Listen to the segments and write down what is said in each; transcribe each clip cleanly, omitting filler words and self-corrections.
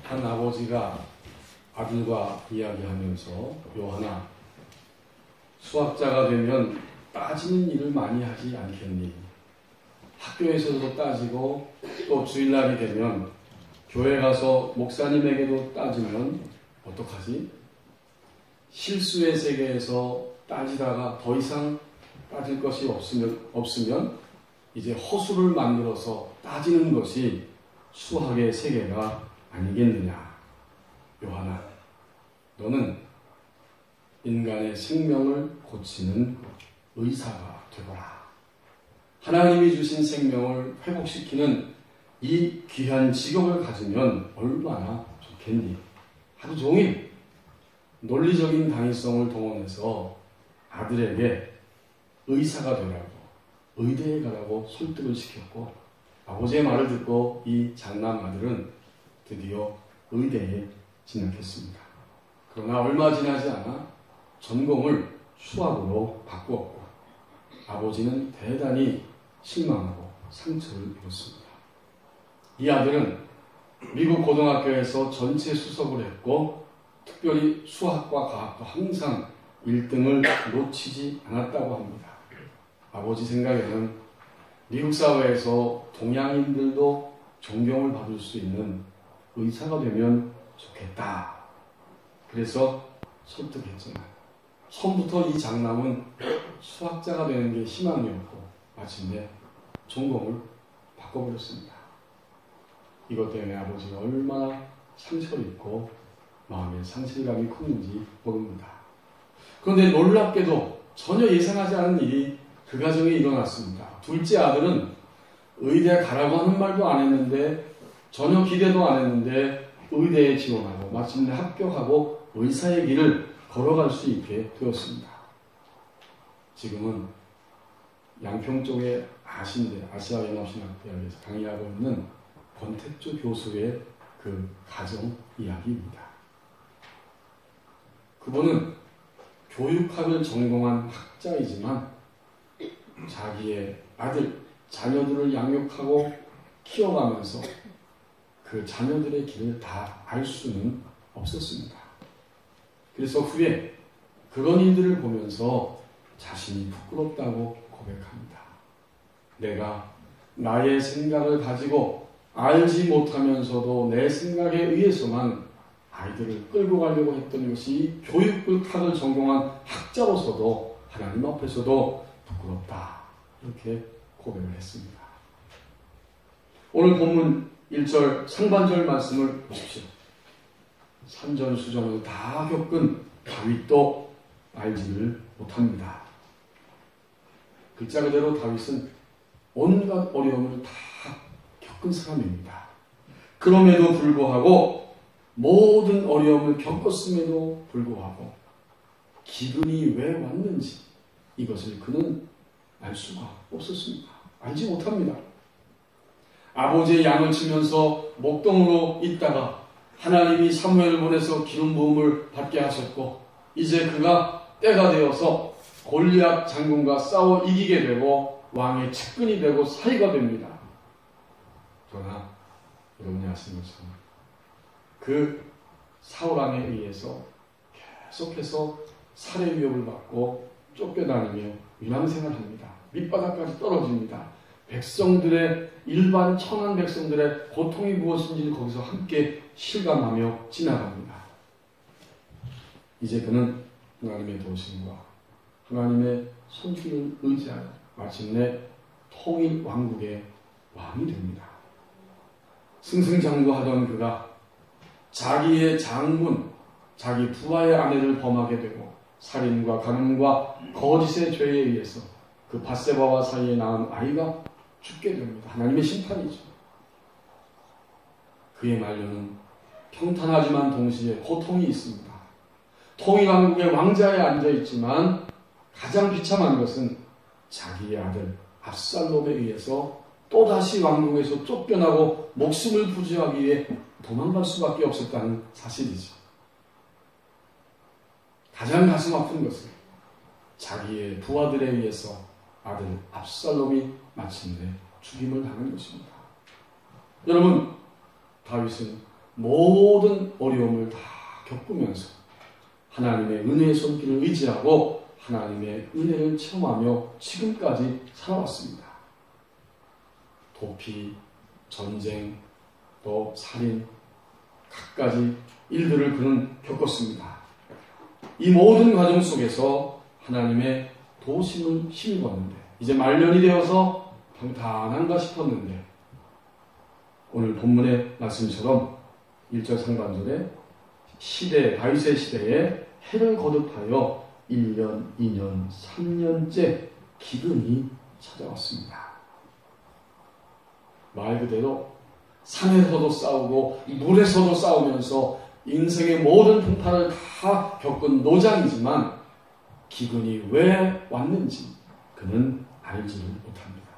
한 아버지가 아들과 이야기하면서 요한아, 수학자가 되면 따지는 일을 많이 하지 않겠니? 학교에서도 따지고 또 주일날이 되면 교회 가서 목사님에게도 따지면 어떡하지? 실수의 세계에서 따지다가 더 이상 따질 것이 없으면 이제 허수를 만들어서 따지는 것이 수학의 세계가 아니겠느냐. 요한아, 너는 인간의 생명을 고치는 의사가 되거라. 하나님이 주신 생명을 회복시키는 이 귀한 직업을 가지면 얼마나 좋겠니? 하루 종일 논리적인 당위성을 동원해서 아들에게 의사가 되라고, 의대에 가라고 설득을 시켰고, 아버지의 말을 듣고 이 장남 아들은 드디어 의대에 진학했습니다. 그러나 얼마 지나지 않아 전공을 수학으로 바꾸었고, 아버지는 대단히 실망하고 상처를 입었습니다. 이 아들은 미국 고등학교에서 전체 수석을 했고, 특별히 수학과 과학도 항상 1등을 놓치지 않았다고 합니다. 아버지 생각에는 미국 사회에서 동양인들도 존경을 받을 수 있는 의사가 되면 좋겠다. 그래서 설득했지만 처음부터 이 장남은 수학자가 되는 게 희망이었고 마침내 전공을 바꿔버렸습니다. 이것 때문에 아버지가 얼마나 상처를 입고 마음의 상실감이 컸는지 모릅니다. 그런데 놀랍게도 전혀 예상하지 않은 일이 그 가정에 일어났습니다. 둘째 아들은 의대 가라고 하는 말도 안 했는데, 전혀 기대도 안 했는데 의대에 지원하고 마침내 합격하고 의사의 길을 걸어갈 수 있게 되었습니다. 지금은 양평 쪽의 아신대, 아시아연합신학대학에서 강의하고 있는 권택조 교수의 그 가정 이야기입니다. 그분은 교육학을 전공한 학자이지만 자기의 아들, 자녀들을 양육하고 키워가면서 그 자녀들의 길을 다 알 수는 없었습니다. 그래서 후에 그런 일들을 보면서 자신이 부끄럽다고 고백합니다. 내가 나의 생각을 가지고 알지 못하면서도 내 생각에 의해서만 아이들을 끌고 가려고 했던 것이 교육학을 전공한 학자로서도 하나님 앞에서도 부끄럽다. 이렇게 고백을 했습니다. 오늘 본문 1절 상반절 말씀을 보십시오. 산전수전을 다 겪은 다윗도 알지를 못합니다. 글자 그대로 다윗은 온갖 어려움을 다 겪은 사람입니다. 그럼에도 불구하고 모든 어려움을 겪었음에도 불구하고 기근이 왜 왔는지 이것을 그는 알 수가 없었습니다. 알지 못합니다. 아버지의 양을 치면서 목동으로 있다가 하나님이 사무엘을 보내서 기름 부음을 받게 하셨고, 이제 그가 때가 되어서 골리앗 장군과 싸워 이기게 되고 왕의 측근이 되고 사위가 됩니다. 그러나 여러분이 아시는 것처럼 그 사울왕에 의해서 계속해서 살해 위협을 받고 쫓겨다니며 유랑생활을 합니다. 밑바닥까지 떨어집니다. 백성들의, 일반 천한 백성들의 고통이 무엇인지를 거기서 함께 실감하며 지나갑니다. 이제 그는 하나님의 도심과 하나님의 손길을 의지하여 마침내 통일 왕국의 왕이 됩니다. 승승장구하던 그가 자기의 장군, 자기 부하의 아내를 범하게 되고 살인과 간음과 거짓의 죄에 의해서 그 밧세바와 사이에 낳은 아이가 죽게 됩니다. 하나님의 심판이죠. 그의 말년은 평탄하지만 동시에 고통이 있습니다. 통일왕국의 왕자에 앉아있지만 가장 비참한 것은 자기의 아들 압살롬에 의해서 또다시 왕국에서 쫓겨나고 목숨을 부지하기 위해 도망갈 수밖에 없었다는 사실이죠. 가장 가슴 아픈 것은 자기의 부하들에 의해서 아들 압살롬이 마침내 죽임을 당한 것입니다. 여러분, 다윗은 모든 어려움을 다 겪으면서 하나님의 은혜의 손길을 의지하고 하나님의 은혜를 체험하며 지금까지 살아왔습니다. 도피, 전쟁, 또 살인, 갖가지 일들을 그는 겪었습니다. 이 모든 과정 속에서 하나님의 도심을 힘입었는데 이제 말년이 되어서 평탄한가 싶었는데 오늘 본문의 말씀처럼 1절 상반절에 다윗의 시대에 해를 거듭하여 1년, 2년, 3년째 기근이 찾아왔습니다. 말 그대로 산에서도 싸우고 물에서도 싸우면서 인생의 모든 풍파를 다 겪은 노장이지만 기근이 왜 왔는지 그는 알지를 못합니다.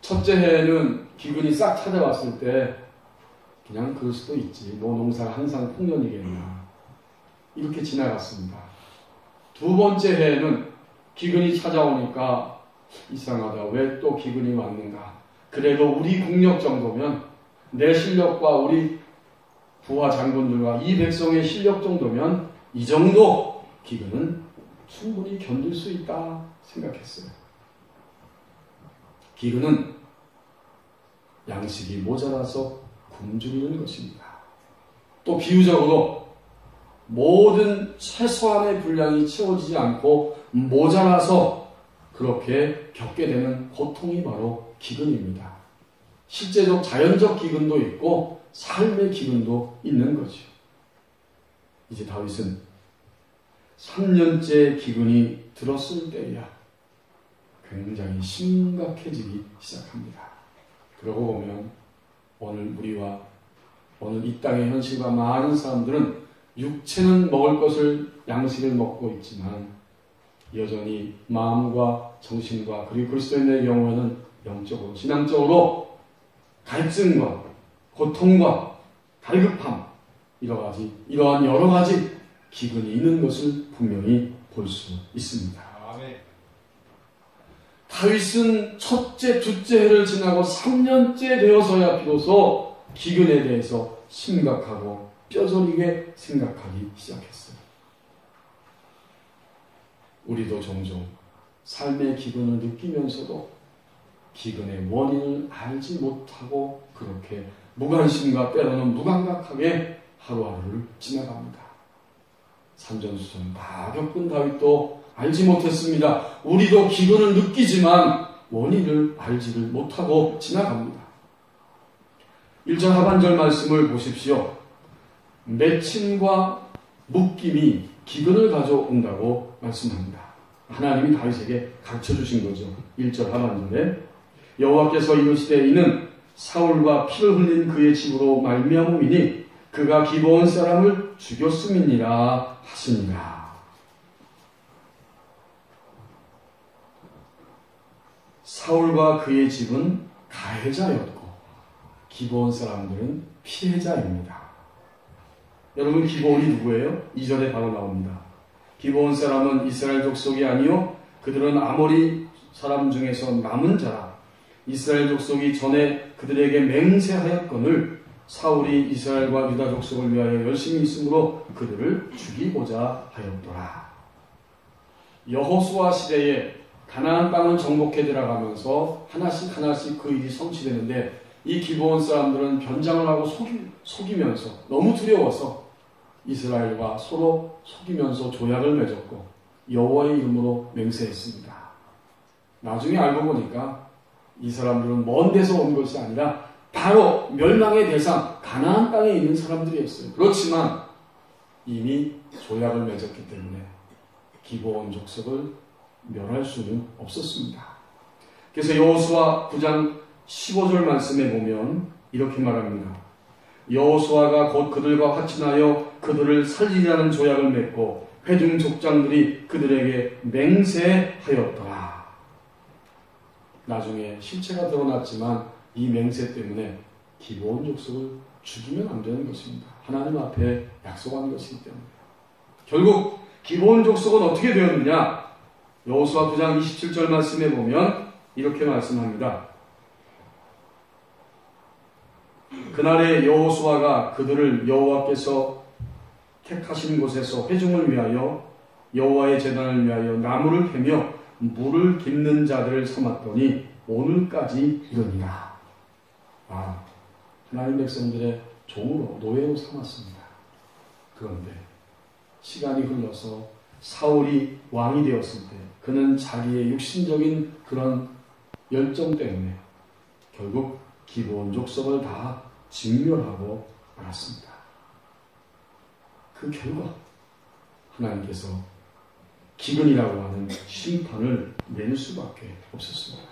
첫째 해에는 기근이 싹 찾아왔을 때 그냥 그럴 수도 있지, 뭐 농사가 항상 풍년이겠나 이렇게 지나갔습니다. 두 번째 해에는 기근이 찾아오니까 이상하다, 왜 또 기근이 왔는가, 그래도 우리 국력 정도면, 내 실력과 우리 부하 장군들과 이 백성의 실력 정도면 이 정도 기근은 충분히 견딜 수 있다 생각했어요. 기근은 양식이 모자라서 굶주리는 것입니다. 또 비유적으로 모든 최소한의 분량이 채워지지 않고 모자라서 그렇게 겪게 되는 고통이 바로 기근입니다. 실제적 자연적 기근도 있고 삶의 기근도 있는 거죠. 이제 다윗은 3년째 기근이 들었을 때야 굉장히 심각해지기 시작합니다. 그러고 보면 오늘 우리와 오늘 이 땅의 현실과 많은 사람들은 육체는 먹을 것을 양식을 먹고 있지만 여전히 마음과 정신과 그리고 그리스도인의 경우에는 영적으로 신앙적으로 갈증과 고통과 갈급함 이러한 여러 가지 기근이 있는 것을 분명히 볼 수 있습니다. 아멘. 다윗은 첫째, 둘째 해를 지나고 3년째 되어서야 비로소 기근에 대해서 심각하고 뼈저리게 생각하기 시작했어요. 우리도 종종 삶의 기근을 느끼면서도 기근의 원인을 알지 못하고 그렇게 무관심과 때로는 무감각하게 하루하루를 지나갑니다. 산전수전 다 겪은 다윗도 알지 못했습니다. 우리도 기근을 느끼지만 원인을 알지를 못하고 지나갑니다. 1절 하반절 말씀을 보십시오. 매침과 묶임이 기근을 가져온다고 말씀합니다. 하나님이 다윗에게 가르쳐주신 거죠. 1절 하반절에 여호와께서 이르시되 이는 사울과 피를 흘린 그의 집으로 말미암음이니 그가 기브온 사람을 죽였음이니라 하시니라. 사울과 그의 집은 가해자였고 기브온 사람들은 피해자입니다. 여러분, 기브온이 누구예요? 2절에 바로 나옵니다. 기브온 사람은 이스라엘 족속이 아니요 그들은 아모리 사람 중에서 남은 자라. 이스라엘 족속이 전에 그들에게 맹세하였거늘 사울이 이스라엘과 유다 족속을 위하여 열심히 있으므로 그들을 죽이고자 하였더라. 여호수아 시대에 가나안 땅을 정복해 들어가면서 하나씩 하나씩 그 일이 성취되는데 이 기브온 사람들은 변장을 하고 속이면서 너무 두려워서 이스라엘과 서로 속이면서 조약을 맺었고 여호와의 이름으로 맹세했습니다. 나중에 알고 보니까 이 사람들은 먼 데서 온 것이 아니라 바로 멸망의 대상 가나안 땅에 있는 사람들이었어요. 그렇지만 이미 조약을 맺었기 때문에 기브온 족속을 멸할 수는 없었습니다. 그래서 여호수아 9장 15절 말씀에 보면 이렇게 말합니다. 여호수아가 곧 그들과 화친하여 그들을 살리라는 조약을 맺고 회중 족장들이 그들에게 맹세하였더라. 나중에 실체가 드러났지만 이 맹세 때문에 기브온 족속을 죽이면 안 되는 것입니다. 하나님 앞에 약속한 것이기 때문에. 결국 기브온 족속은 어떻게 되었느냐? 여호수아 9장 27절 말씀에 보면 이렇게 말씀합니다. 그날에 여호수아가 그들을 여호와께서 택하신 곳에서 회중을 위하여 여호와의 제단을 위하여 나무를 패며 물을 깃는 자들을 삼았더니 오늘까지 이르니라. 하나님 백성들의 종으로 노예로 삼았습니다. 그런데 시간이 흘러서 사울이 왕이 되었을 때 그는 자기의 육신적인 그런 열정 때문에 결국 기브온 족속을 다 진멸하고 말았습니다. 그 결과 하나님께서 기근이라고 하는 심판을 내릴 수밖에 없었습니다.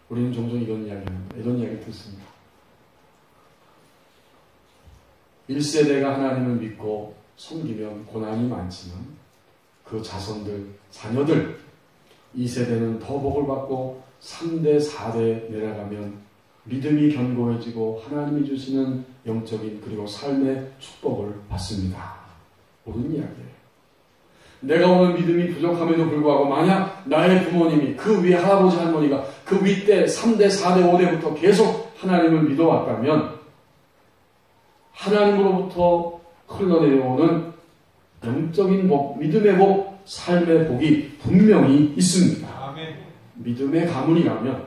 우리는 종종 이런 이야기 듣습니다. 1세대가 하나님을 믿고 섬기면 고난이 많지만 그 자손들, 자녀들 2세대는 더 복을 받고 3대, 4대 내려가면 믿음이 견고해지고 하나님이 주시는 영적인 그리고 삶의 축복을 받습니다. 옳은 이야기예요. 내가 오늘 믿음이 부족함에도 불구하고 만약 나의 부모님이 그 위 할아버지 할머니가 그 윗대 3대, 4대, 5대부터 계속 하나님을 믿어왔다면 하나님으로부터 흘러내려오는 영적인 복, 믿음의 복, 삶의 복이 분명히 있습니다. 아멘. 믿음의 가문이라면,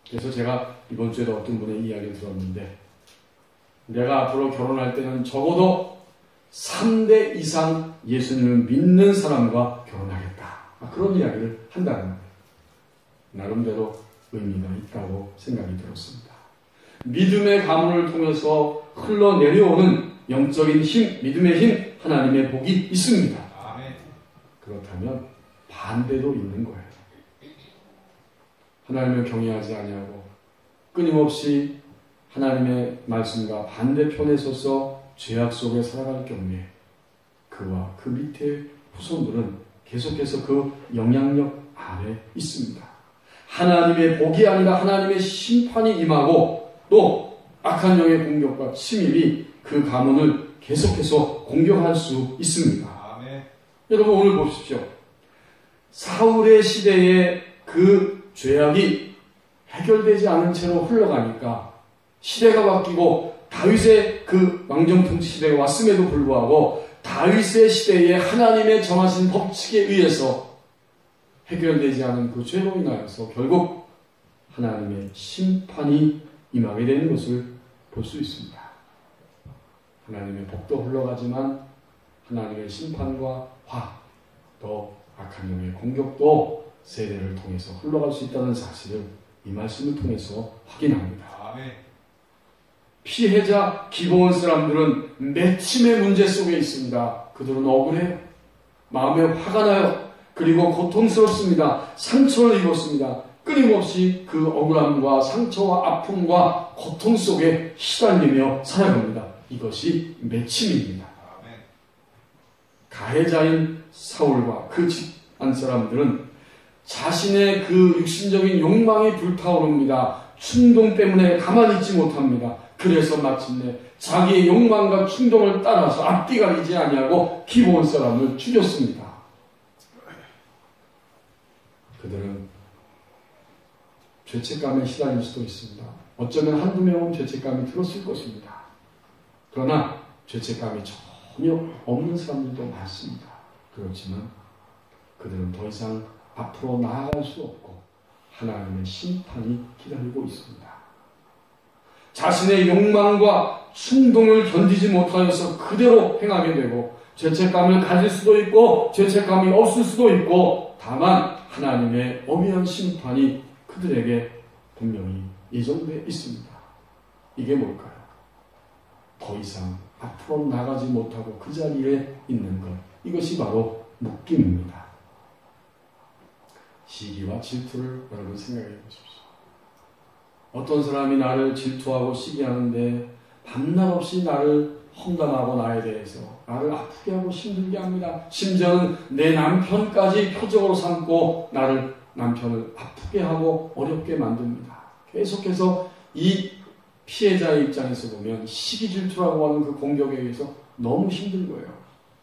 그래서 제가 이번 주에도 어떤 분의 이야기를 들었는데, 내가 앞으로 결혼할 때는 적어도 3대 이상 예수님을 믿는 사람과 결혼하겠다. 그런 이야기를 한다는 거예요. 나름대로 의미가 있다고 생각이 들었습니다. 믿음의 가문을 통해서 흘러내려오는 영적인 힘, 믿음의 힘, 하나님의 복이 있습니다. 아멘. 그렇다면 반대도 있는 거예요. 하나님을 경외하지 아니하고 끊임없이 하나님의 말씀과 반대편에 서서 죄악 속에 살아갈 경우에 그와 그 밑에 후손들은 계속해서 그 영향력 아래 있습니다. 하나님의 복이 아니라 하나님의 심판이 임하고 또 악한 영의 공격과 침입이 그 가문을 계속해서 공격할 수 있습니다. 아멘. 여러분 오늘 보십시오. 사울의 시대에 그 죄악이 해결되지 않은 채로 흘러가니까 시대가 바뀌고 다윗의 그 왕정 통치 시대가 왔음에도 불구하고 다윗의 시대에 하나님의 정하신 법칙에 의해서 해결되지 않은 그 죄로 인하여서 결국 하나님의 심판이 임하게 되는 것을 볼 수 있습니다. 하나님의 복도 흘러가지만 하나님의 심판과 화, 또 악한 영의 공격도 세대를 통해서 흘러갈 수 있다는 사실을 이 말씀을 통해서 확인합니다. 아멘. 피해자 기브온 사람들은 맺힘의 문제 속에 있습니다. 그들은 억울해요. 마음에 화가 나요. 그리고 고통스럽습니다. 상처를 입었습니다. 끊임없이 그 억울함과 상처와 아픔과 고통 속에 시달리며 살아갑니다. 이것이 맺힘입니다. 가해자인 사울과 그 집안 사람들은 자신의 그 육신적인 욕망이 불타오릅니다. 충동 때문에 가만히 있지 못합니다. 그래서 마침내 자기의 욕망과 충동을 따라서 앞뒤 가리지 아니하고 기브온 사람을 죽였습니다. 그들은 죄책감에 시달릴 수도 있습니다. 어쩌면 한두 명은 죄책감이 들었을 것입니다. 그러나 죄책감이 전혀 없는 사람들도 많습니다. 그렇지만 그들은 더 이상 앞으로 나아갈 수 없고 하나님의 심판이 기다리고 있습니다. 자신의 욕망과 충동을 견디지 못하여서 그대로 행하게 되고 죄책감을 가질 수도 있고 죄책감이 없을 수도 있고 다만 하나님의 엄연한 심판이 그들에게 분명히 예정되어 있습니다. 이게 뭘까요? 더 이상 앞으로 나가지 못하고 그 자리에 있는 것. 이것이 바로 묶임입니다. 시기와 질투를 여러분 생각해 보십시오. 어떤 사람이 나를 질투하고 시기하는데 밤낮 없이 나를 험담하고 나에 대해서 나를 아프게 하고 힘들게 합니다. 심지어는 내 남편까지 표적으로 삼고 남편을 아프게 하고 어렵게 만듭니다. 계속해서 이 피해자의 입장에서 보면 시기 질투라고 하는 그 공격에 의해서 너무 힘든 거예요.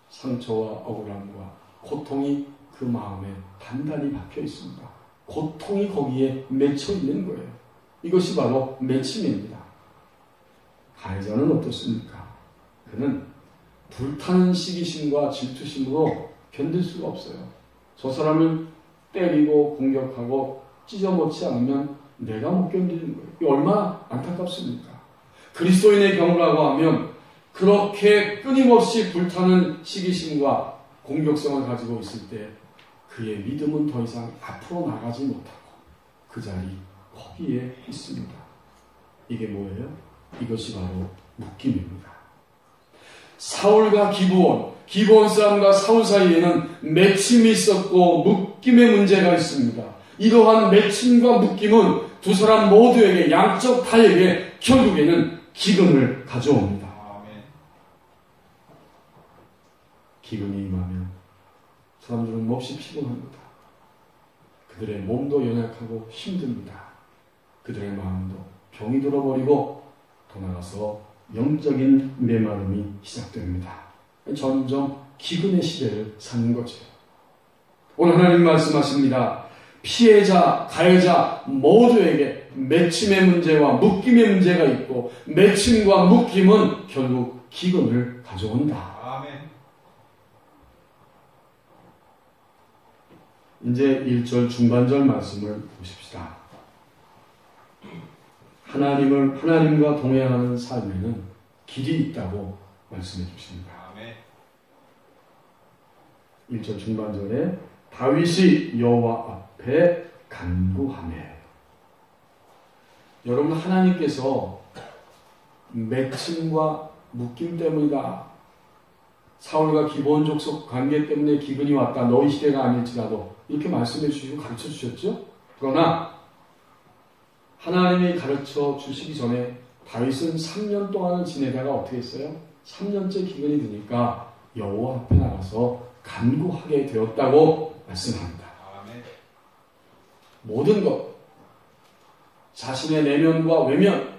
상처와 억울함과 고통이 그 마음에 단단히 박혀 있습니다. 고통이 거기에 맺혀 있는 거예요. 이것이 바로 맺힘입니다. 가해자는 어떻습니까? 그는 불타는 시기심과 질투심으로 견딜 수가 없어요. 저 사람을 때리고 공격하고 찢어먹지 않으면 내가 못 견디는 거예요. 이게 얼마나 안타깝습니까? 그리스도인의 경우라고 하면 그렇게 끊임없이 불타는 시기심과 공격성을 가지고 있을 때 그의 믿음은 더 이상 앞으로 나가지 못하고 그 자리 거기에 있습니다. 이게 뭐예요? 이것이 바로 묶임입니다. 사울과 기브온 사람과 사울 사이에는 맺힘이 있었고 묶임의 문제가 있습니다. 이러한 맺힘과 묶임은 두 사람 모두에게, 양쪽 다에게 결국에는 기근을 가져옵니다. 기근이 임하면 사람들은 몹시 피곤합니다. 그들의 몸도 연약하고 힘듭니다. 그들의 마음도 병이 들어버리고 더 나아가서 영적인 메마름이 시작됩니다. 점점 기근의 시대를 사는 거죠. 오늘 하나님 말씀하십니다. 피해자, 가해자 모두에게 맺힘의 문제와 묶임의 문제가 있고 맺힘과 묶임은 결국 기근을 가져온다. 아멘. 이제 1절 중반절 말씀을 보십시다. 하나님과 동행하는 삶에는 길이 있다고 말씀해 주십니다. 아멘. 1절 중반절에 다윗이 여호와 앞에 간구하매. 여러분, 하나님께서 맺힘과 묶임 때문이다. 사울과 기브온 족속 관계 때문에 기근이 왔다. 너희 시대가 아닐지라도 이렇게 말씀해 주시고 가르쳐 주셨죠. 그러나 하나님이 가르쳐 주시기 전에 다윗은 3년 동안을 지내다가 어떻게 했어요? 3년째 기근이 드니까 여호와 앞에 나가서 간구하게 되었다고 말씀합니다. 아멘. 모든 것, 자신의 내면과 외면,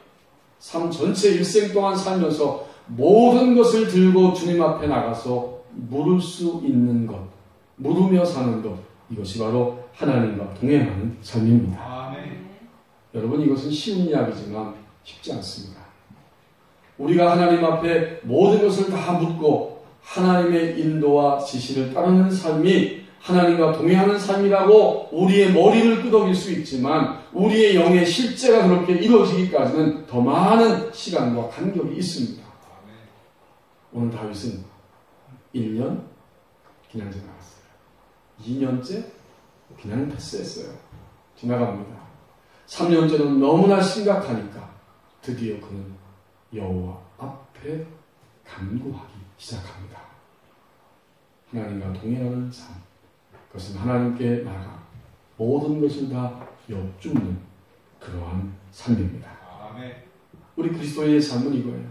삶 전체 일생 동안 살면서 모든 것을 들고 주님 앞에 나가서 물을 수 있는 것, 물으며 사는 것, 이것이 바로 하나님과 동행하는 삶입니다. 아멘. 여러분, 이것은 쉬운 이야기지만 쉽지 않습니다. 우리가 하나님 앞에 모든 것을 다 묻고 하나님의 인도와 지시를 따르는 삶이 하나님과 동행하는 삶이라고 우리의 머리를 끄덕일 수 있지만 우리의 영의 실제가 그렇게 이루어지기까지는 더 많은 시간과 간격이 있습니다. 오늘 다윗은 1년 그냥 지나갔어요. 2년째 그냥 패스했어요. 지나갑니다. 3년째는 너무나 심각하니까 드디어 그는 여호와 앞에 간구하기 시작합니다. 하나님과 동행하는 삶, 그것은 하나님께 나가 모든 것을 다 여쭙는 그러한 삶입니다. 아멘. 우리 그리스도인의 삶은 이거예요.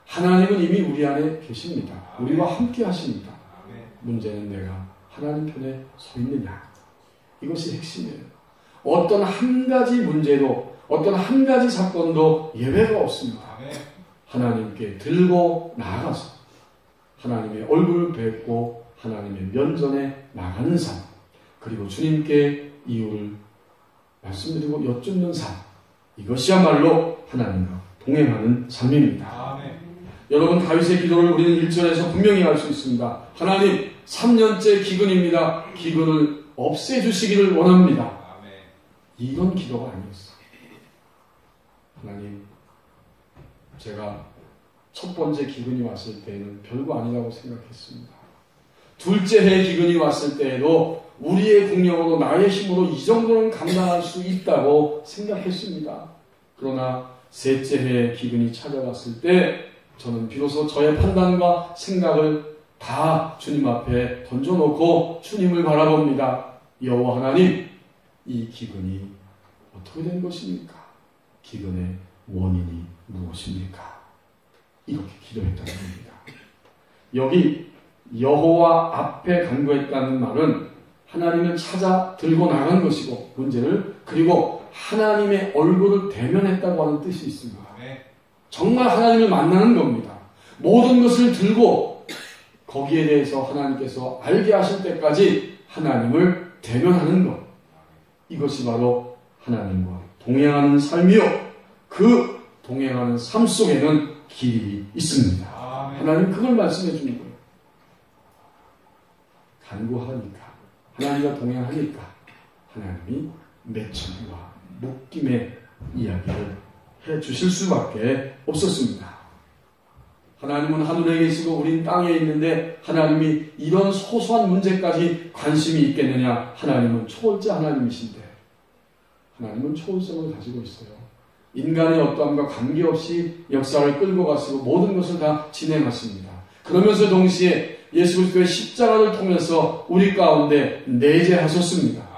하나님은 이미 우리 안에 계십니다. 우리와 함께 하십니다. 아멘. 문제는 내가 하나님 편에 서 있느냐. 이것이 핵심이에요. 어떤 한 가지 문제도, 어떤 한 가지 사건도 예외가 없습니다. 아멘. 하나님께 들고 나아가서 하나님의 얼굴을 뵙고 하나님의 면전에 나가는 삶, 그리고 주님께 이유를 말씀드리고 여쭙는 삶, 이것이야말로 하나님과 동행하는 삶입니다. 아멘. 여러분, 다윗의 기도를 우리는 1절에서 분명히 알 수 있습니다. 하나님, 3년째 기근입니다. 기근을 없애주시기를 원합니다. 아멘. 이건 기도가 아니었어요. 하나님, 제가 첫 번째 기근이 왔을 때에는 별거 아니라고 생각했습니다. 둘째 해 기근이 왔을 때에도 우리의 국력으로 나의 힘으로 이 정도는 감당할 수 있다고 생각했습니다. 그러나 셋째 해 기근이 찾아왔을 때 저는 비로소 저의 판단과 생각을 다 주님 앞에 던져놓고 주님을 바라봅니다. 여호와 하나님, 이 기근이 어떻게 된 것입니까? 기근의 원인이 무엇입니까? 이렇게 기도했다는 겁니다. 여기 여호와 앞에 간구했다는 말은 하나님을 찾아 들고 나간 것이고 문제를, 그리고 하나님의 얼굴을 대면했다고 하는 뜻이 있습니다. 정말 하나님을 만나는 겁니다. 모든 것을 들고 거기에 대해서 하나님께서 알게 하실 때까지 하나님을 대면하는 것, 이것이 바로 하나님과 동행하는 삶이요. 그 동행하는 삶 속에는 길이 있습니다. 하나님 그걸 말씀해 주는 거예요. 간구하니까, 하나님과 동행하니까 하나님이 맺힘과 묶임의 이야기를 해 주실 수밖에 없었습니다. 하나님은 하늘에 계시고 우린 땅에 있는데 하나님이 이런 소소한 문제까지 관심이 있겠느냐? 하나님은 초월자 하나님이신데 하나님은 초월성을 가지고 있어요. 인간의 어떠함과 관계없이 역사를 끌고 가시고 모든 것을 다 진행하십니다. 그러면서 동시에 예수 그리스도의 십자가를 통해서 우리 가운데 내재하셨습니다.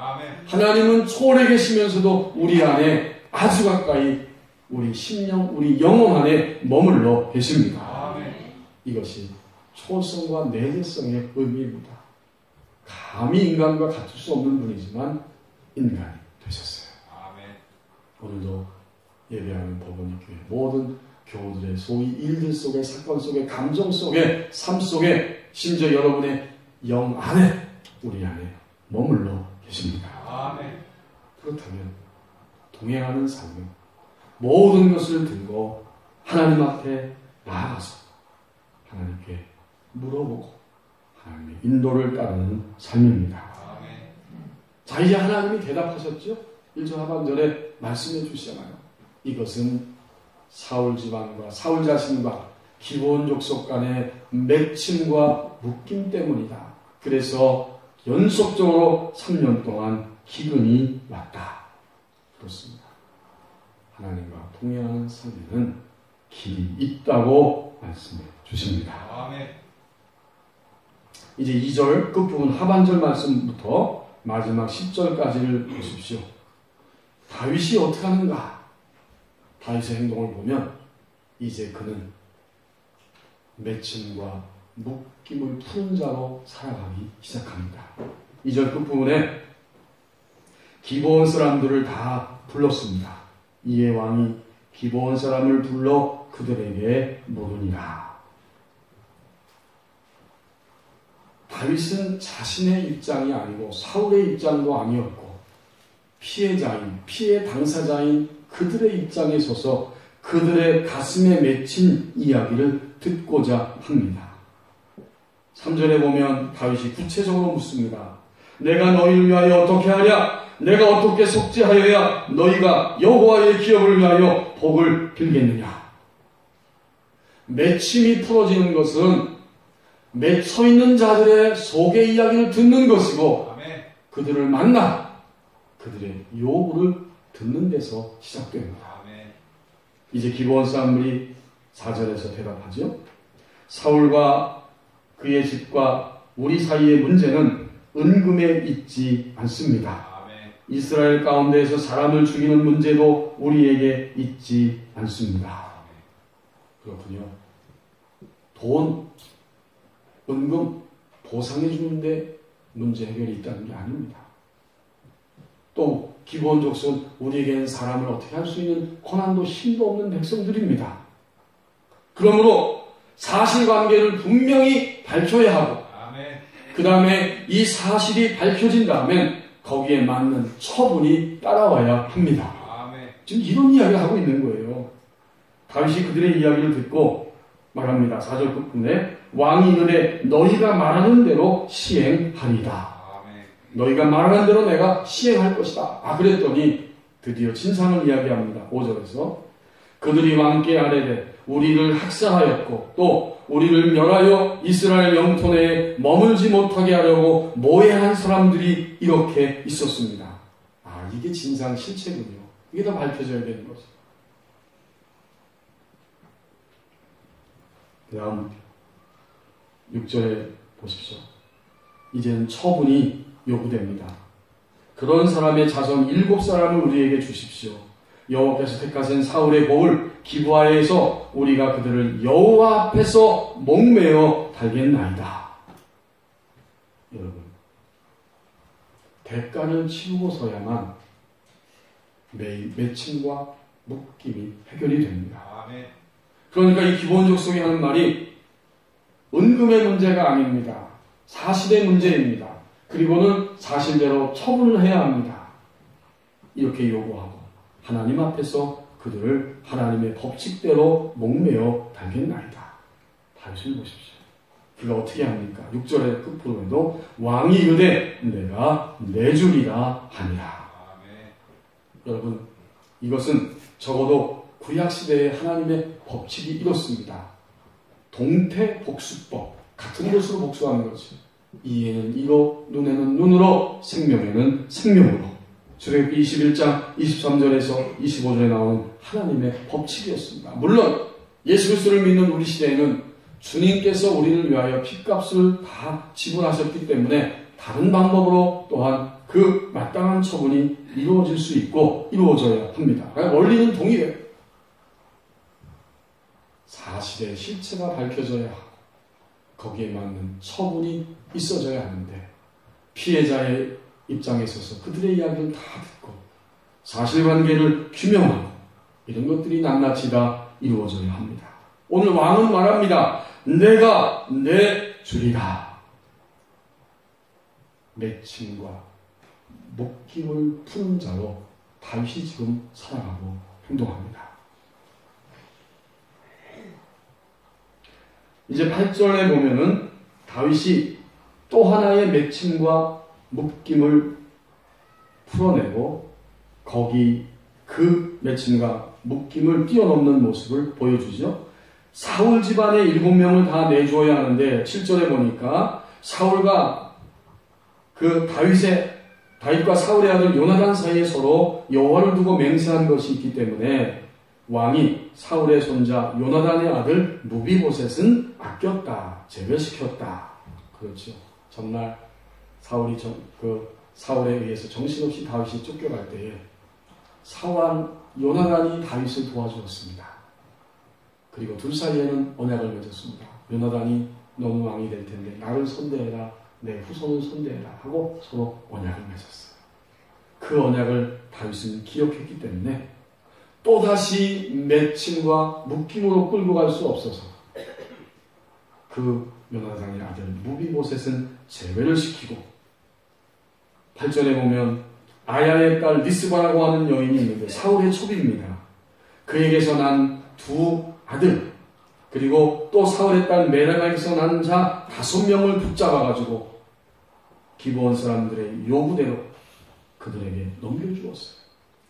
하나님은 초월해 계시면서도 우리 안에 아주 가까이 우리 심령, 우리 영혼 안에 머물러 계십니다. 이것이 초월성과 내재성의 의미입니다. 감히 인간과 같을 수 없는 분이지만 인간이 되셨어요. 오늘도 예배하는 법원의 교회 모든 교우들의 소위 일들 속에, 사건 속에, 감정 속에, 삶 속에, 심지어 여러분의 영 안에, 우리 안에 머물러 계십니다. 그렇다면 동행하는 삶은 모든 것을 들고 하나님 앞에 나아가서 하나님께 물어보고 하나님의 인도를 따르는 삶입니다. 자, 이제 하나님이 대답하셨죠? 1절 하반절에 말씀해 주시잖아요. 이것은 사울 집안과 사울 자신과 기브온 족속 간의 맺힘과 묶임 때문이다. 그래서 연속적으로 3년 동안 기근이 왔다. 그렇습니다. 하나님과 동행하는 삶에는 길이 있다고 말씀해 주십니다. 이제 2절 끝부분 하반절 말씀부터 마지막 10절까지를 보십시오. 다윗이 어떻게 하는가? 다윗의 행동을 보면 이제 그는 맺힘과 묶임을 푸는 자로 살아가기 시작합니다. 2절 끝부분에 기브온 사람들을 다 불렀습니다. 이에 왕이 기브온 사람을 불러 그들에게 물으니라. 다윗은 자신의 입장이 아니고 사울의 입장도 아니었고 피해자인, 피해 당사자인 그들의 입장에 서서 그들의 가슴에 맺힌 이야기를 듣고자 합니다. 3절에 보면 다윗이 구체적으로 묻습니다. 내가 너희를 위하여 어떻게 하랴? 내가 어떻게 속죄하여야 너희가 여호와의 기업을 위하여 복을 빌겠느냐? 맺힘이 풀어지는 것은 맺혀 있는 자들의 속의 이야기를 듣는 것이고 그들을 만나 그들의 요구를 듣는 데서 시작됩니다. 이제 기브온 사람들이 4절에서 대답하죠. 사울과 그의 집과 우리 사이의 문제는 은금에 있지 않습니다. 이스라엘 가운데에서 사람을 죽이는 문제도 우리에게 있지 않습니다. 그렇군요. 돈, 은금, 보상해 주는데 문제 해결이 있다는 게 아닙니다. 또 기브온 족속은 우리에게는 사람을 어떻게 할 수 있는 권한도 힘도 없는 백성들입니다. 그러므로 사실관계를 분명히 밝혀야 하고 그 다음에 이 사실이 밝혀진 다음엔 거기에 맞는 처분이 따라와야 합니다. 지금 이런 이야기를 하고 있는 거예요. 다윗이 그들의 이야기를 듣고 말합니다. 4절 끝부분에 왕이 이르되 너희가 말하는 대로 시행하리이다. 너희가 말하는 대로 내가 시행할 것이다. 그랬더니 드디어 진상을 이야기합니다. 5절에서 그들이 왕께 아뢰되 우리를 학살하였고 또 우리를 멸하여 이스라엘 영토 내에 머물지 못하게 하려고 모해한 사람들이 이렇게 있었습니다. 이게 진상 실체군요. 이게 다 밝혀져야 되는 거죠. 그 다음 6절에 보십시오. 이제는 처분이 요구됩니다. 그런 사람의 자손 7사람을 우리에게 주십시오. 여호와께서 택하신 사울의 고을 기브아에서 우리가 그들을 여호와 앞에서 목매어 달겠나이다. 여러분, 대가를 치르고서야만 매일 맺힘과 묶임이 해결이 됩니다. 그러니까 이 기브온 족속이 하는 말이 은금의 문제가 아닙니다. 사실의 문제입니다. 그리고는 사실대로 처분을 해야 합니다. 이렇게 요구하고 하나님 앞에서 그들을 하나님의 법칙대로 목매어 달겠나이다. 다윗을 보십시오. 그가 어떻게 합니까? 6절의 끝부분에도 왕이 이르되 내가 내주리라 하니라. 여러분, 이것은 적어도 구약시대의 하나님의 법칙이 이렇습니다. 동태복수법, 같은 것으로 복수하는 것이 이에는 이로, 눈에는 눈으로, 생명에는 생명으로. 출애굽기 21장 23절에서 25절에 나오는 하나님의 법칙이었습니다. 물론 예수 그리스도를 믿는 우리 시대에는 주님께서 우리를 위하여 핏값을 다 지불하셨기 때문에 다른 방법으로 또한 그 마땅한 처분이 이루어질 수 있고 이루어져야 합니다. 그러니까 원리는 동일해요. 사실의 실체가 밝혀져야 하고 거기에 맞는 처분이 있어져야 하는데 피해자의 입장에 있어서 그들의 이야기를 다 듣고 사실관계를 규명하고 이런 것들이 낱낱이 다 이루어져야 합니다. 오늘 왕은 말합니다. 내가 내주리라. 맺힘과 묶임을 푸는 자로 다윗이 지금 살아가고 행동합니다. 이제 8절에 보면은 다윗이 또 하나의 맺힘과 묶임을 풀어내고 거기 그 맺힘과 묶임을 뛰어넘는 모습을 보여주죠. 사울 집안의 7명을 다 내주어야 하는데 7절에 보니까 사울과 그 다윗과 사울의 아들 요나단 사이에 서로 여호와를 두고 맹세한 것이 있기 때문에 왕이 사울의 손자 요나단의 아들 무비보셋은 아꼈다, 제거시켰다. 그렇죠. 전날 사울에 의해서 정신없이 다윗이 쫓겨갈 때에 요나단이 다윗을 도와주었습니다. 그리고 둘 사이에는 언약을 맺었습니다. 요나단이 너는 왕이 될 텐데 나를 선대해라, 내 후손을 선대해라 하고 서로 언약을 맺었어요. 그 언약을 다윗은 기억했기 때문에 또다시 맺힘과 묶임으로 끌고 갈 수 없어서 그 요나단의 아들 무비보셋은 제외를 시키고 8절에 보면 아야의 딸 리스바라고 하는 여인이 있는데 사울의 첩입니다. 그에게서 난 두 아들 그리고 또 사울의 딸 메라가에서 난 자 5명을 붙잡아가지고 기브온 사람들의 요구대로 그들에게 넘겨주었어요.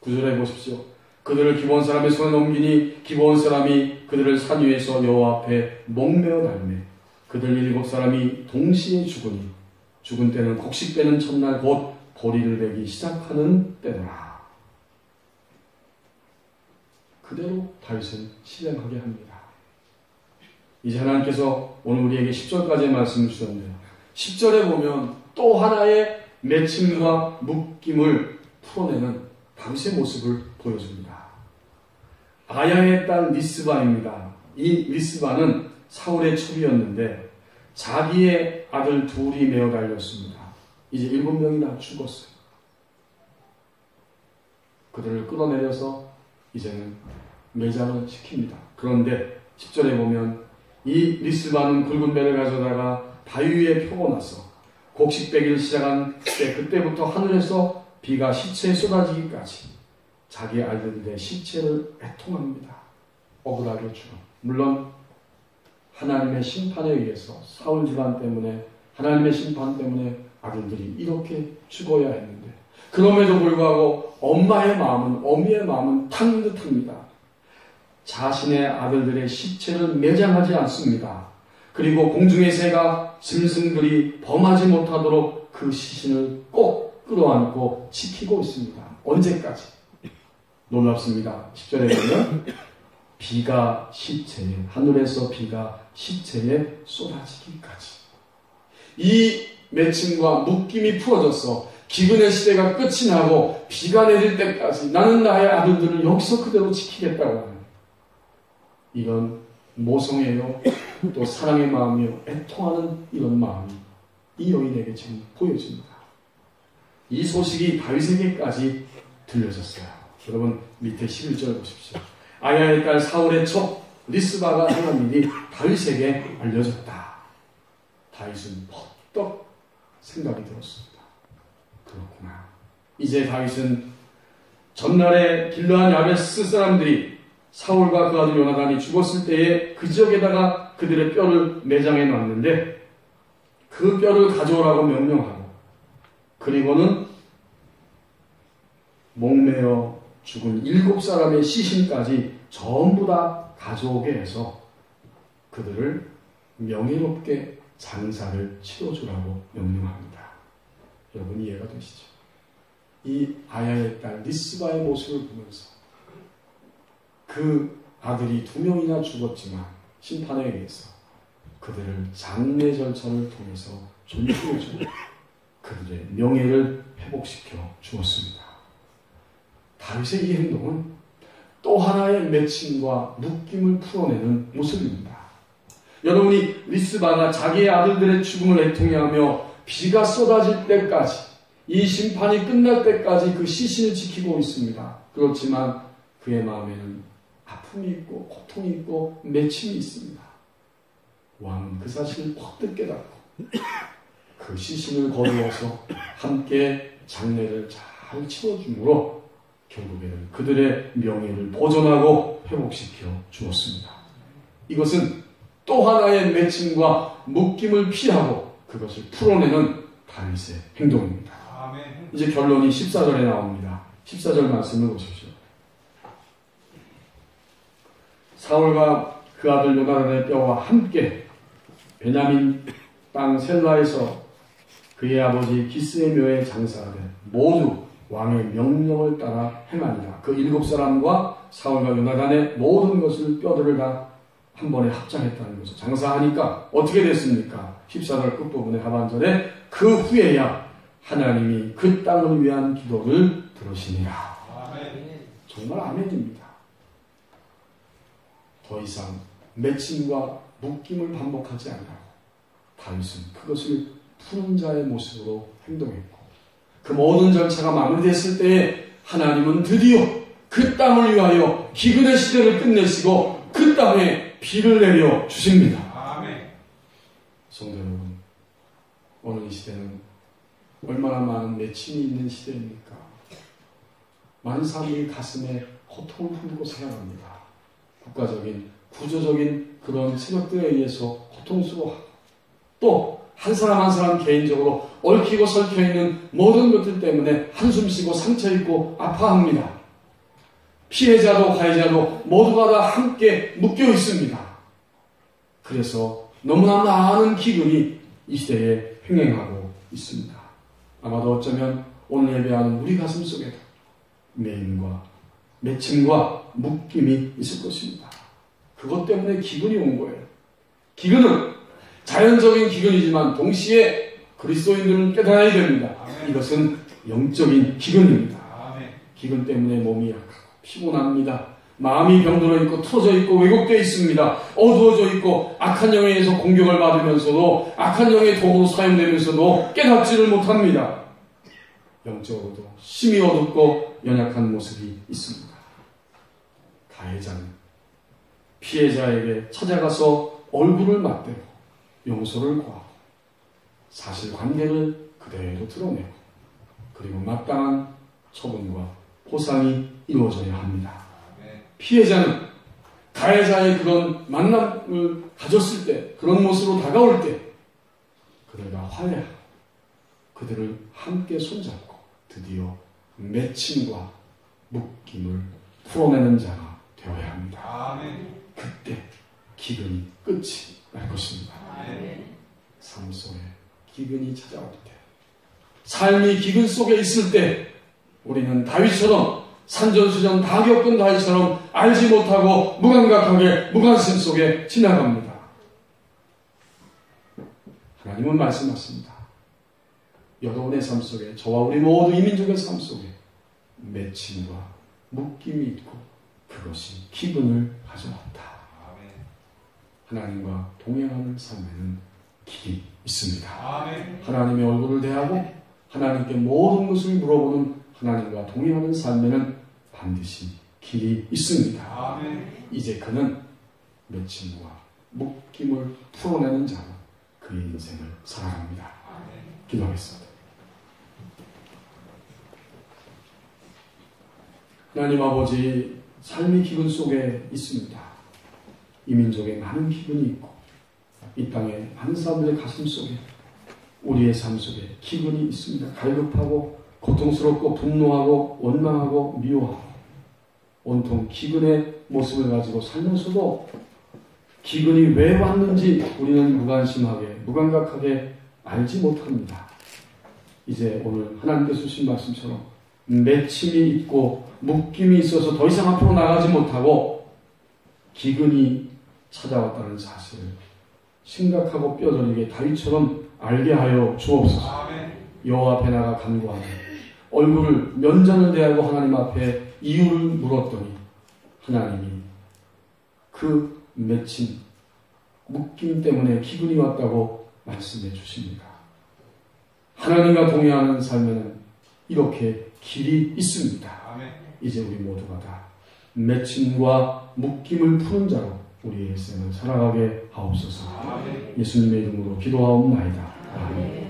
9절에 보십시오. 그들을 기브온 사람의 손에 넘기니 기브온 사람이 그들을 산 위에서 여호와 앞에 목매어 달매 그들 7사람이 동시에 죽으니 죽은 때는 곡식 빼는 첫날 곧 보리를 베기 시작하는 때더라. 그대로 다윗은 실행하게 합니다. 이제 하나님께서 오늘 우리에게 10절까지의 말씀을 주셨는데요. 10절에 보면 또 하나의 맺힘과 묶임을 풀어내는 다윗의 모습을 보여줍니다. 아야의 딸 리스바입니다. 이 리스바는 사울의 첩이었는데 자기의 아들 둘이 메어 달렸습니다. 이제 7명이나 죽었어요. 그들을 끌어내려서 이제는 매장을 시킵니다. 그런데 10절에 보면 이 리스바는 굵은 배를 가져다가 바위 위에 펴고 나서 곡식 빼기를 시작한 때 그때부터 하늘에서 비가 시체에 쏟아지기까지 자기 아들들의 시체를 애통합니다. 억울하게 죽어. 물론 하나님의 심판에 의해서 사울 집안 때문에 하나님의 심판 때문에 아들들이 이렇게 죽어야 했는데 그럼에도 불구하고 어미의 마음은 탕듯합니다. 자신의 아들들의 시체를 매장하지 않습니다. 그리고 공중의 새가 짐승들이 범하지 못하도록 그 시신을 꼭 끌어안고 지키고 있습니다. 언제까지? 놀랍습니다. 10절에 보면 비가 하늘에서 비가 시체에 쏟아지기까지. 이 맺힘과 묶임이 풀어져서 기근의 시대가 끝이 나고 비가 내릴 때까지 나는 나의 아들들을 여기서 그대로 지키겠다고 하는 이런 모성애요 또 사랑의 마음이요 애통하는 이런 마음이 이 여인에게 지금 보여집니다. 이 소식이 다윗에게까지 들려졌어요. 여러분 밑에 11절 보십시오. 아야의 딸 사울의 첩 리스바가 행한 일이 다윗에게 알려졌다. 다윗은 벌떡 생각이 들었습니다. 그렇구나. 이제 다윗은 전날에 길르한 야베스 사람들이 사울과 그 아들 요나단이 죽었을 때에 그 지역에다가 그들의 뼈를 매장해 놨는데 그 뼈를 가져오라고 명령하고 그리고는 목매어 죽은 7사람의 시신까지 전부 다 가져오게 해서 그들을 명예롭게 장사를 치러주라고 명령합니다. 여러분 이해가 되시죠? 이 아야의 딸 리스바의 모습을 보면서 그 아들이 2명이나 죽었지만 심판에 의해서 그들을 장례 절차를 통해서 존중해주고 그들의 명예를 회복시켜 주었습니다. 다윗의 이 행동은 또 하나의 맺힘과 묶임을 풀어내는 모습입니다. 여러분이 리스바가 자기의 아들들의 죽음을 애통해하며 비가 쏟아질 때까지 이 심판이 끝날 때까지 그 시신을 지키고 있습니다. 그렇지만 그의 마음에는 아픔이 있고 고통이 있고 맺힘이 있습니다. 왕은 그 사실을 퍽득 깨닫고 그 시신을 거두어서 함께 장례를 잘 치러줌으로 결국에는 그들의 명예를 보존하고 회복시켜 주었습니다. 이것은 또 하나의 맺힘과 묶임을 피하고 그것을 풀어내는 다윗의 행동입니다. 아멘. 이제 결론이 14절에 나옵니다. 14절 말씀을 보십시오. 사울과 그 아들 요나단의 뼈와 함께 베냐민 땅 셀라에서 그의 아버지 기스의 묘에 장사하되 모두 왕의 명령을 따라 행하니라. 그 7사람과 사울과 요나단의 모든 것을 뼈들을 다 한 번에 합장했다는 것을 장사하니까 어떻게 됐습니까? 14절 끝부분의 하반절에 그 후에야 하나님이 그 땅을 위한 기도를 들으시니라. 아멘. 정말 아멘입니다. 더 이상 맺힘과 묶임을 반복하지 않으라고 다윗은 그것을 푸는 자의 모습으로 행동했고 그 모든 절차가 마무리됐을 때에 하나님은 드디어 그 땅을 위하여 기근의 시대를 끝내시고 그 땅에 비를 내려 주십니다. 아멘. 성도 여러분, 오늘 이 시대는 얼마나 많은 맺힘이 있는 시대입니까? 많은 사람들이 가슴에 고통을 품고 살아갑니다. 국가적인, 구조적인 그런 세력들에 의해서 고통스러워하고 또 한 사람 한 사람 개인적으로 얽히고 설켜있는 모든 것들 때문에 한숨 쉬고 상처 입고 아파합니다. 피해자도 가해자도 모두가 다 함께 묶여 있습니다. 그래서 너무나 많은 기근이 이 시대에 횡행하고 있습니다. 아마도 어쩌면 오늘 예배하는 우리 가슴 속에도 매임과 맺힘과 묶임이 있을 것입니다. 그것 때문에 기근이 온 거예요. 기근은 자연적인 기근이지만 동시에 그리스도인들은 깨달아야 됩니다. 이것은 영적인 기근입니다. 기근 때문에 몸이 약하고 피곤합니다. 마음이 병들어 있고 틀어져 있고 왜곡되어 있습니다. 어두워져 있고 악한 영에 의해서 공격을 받으면서도 악한 영의 도구로 사용되면서도 깨닫지를 못합니다. 영적으로도 심히 어둡고 연약한 모습이 있습니다. 가해자는 피해자에게 찾아가서 얼굴을 맞대고 용서를 구하고 사실관계를 그대로 드러내고 그리고 마땅한 처분과 보상이 이루어져야 합니다. 피해자는 가해자의 그런 만남을 가졌을 때 그런 모습으로 다가올 때 그들과 화해하고 그들을 함께 손잡고 드디어 맺힘과 묶임을 풀어내는 자가 되어야 합니다. 그때 기근이 끝이 날 것입니다. 삶 속에 기근이 찾아올 때 삶이 기근 속에 있을 때 우리는 다윗처럼 산전수전 다 겪은 다윗처럼 알지 못하고 무감각하게 무관심 속에 지나갑니다. 하나님은 말씀하십니다. 여러분의 삶 속에 저와 우리 모두 이민족의 삶 속에 맺힘과 묶임이 있고 그것이 기근을 가져왔다. 하나님과 동행하는 삶에는 길이 있습니다. 하나님의 얼굴을 대하고 하나님께 모든 것을 물어보는 하나님과 동행하는 삶에는 반드시 길이 있습니다. 이제 그는 맺힘과 묶임을 풀어내는 자로 그의 인생을 살아갑니다. 기도하겠습니다. 하나님 아버지, 삶의 기근 속에 있습니다. 이 민족에 많은 기근이 있고 이 땅에 많은 사람들의 가슴 속에 우리의 삶 속에 기근이 있습니다. 갈급하고 고통스럽고 분노하고 원망하고 미워하고 온통 기근의 모습을 가지고 살면서도 기근이 왜 왔는지 우리는 무관심하게 무감각하게 알지 못합니다. 이제 오늘 하나님께서 주신 말씀처럼 맺힘이 있고 묶임이 있어서 더 이상 앞으로 나가지 못하고 기근이 찾아왔다는 사실을 심각하고 뼈저리게 다윗처럼 알게 하여 주옵소서. 여호와 앞에 나가 간구하며 얼굴을 면전을 대하고 하나님 앞에 이유를 물었더니 하나님이 그 맺힌 묶임 때문에 기근이 왔다고 말씀해 주십니다. 하나님과 동행하는 삶에는 이렇게 길이 있습니다. 이제 우리 모두가 다 맺힘과 묶임을 푸는 자로 우리의 일생을 살아가게 하옵소서. 예수님의 이름으로 기도하옵나이다. 아멘.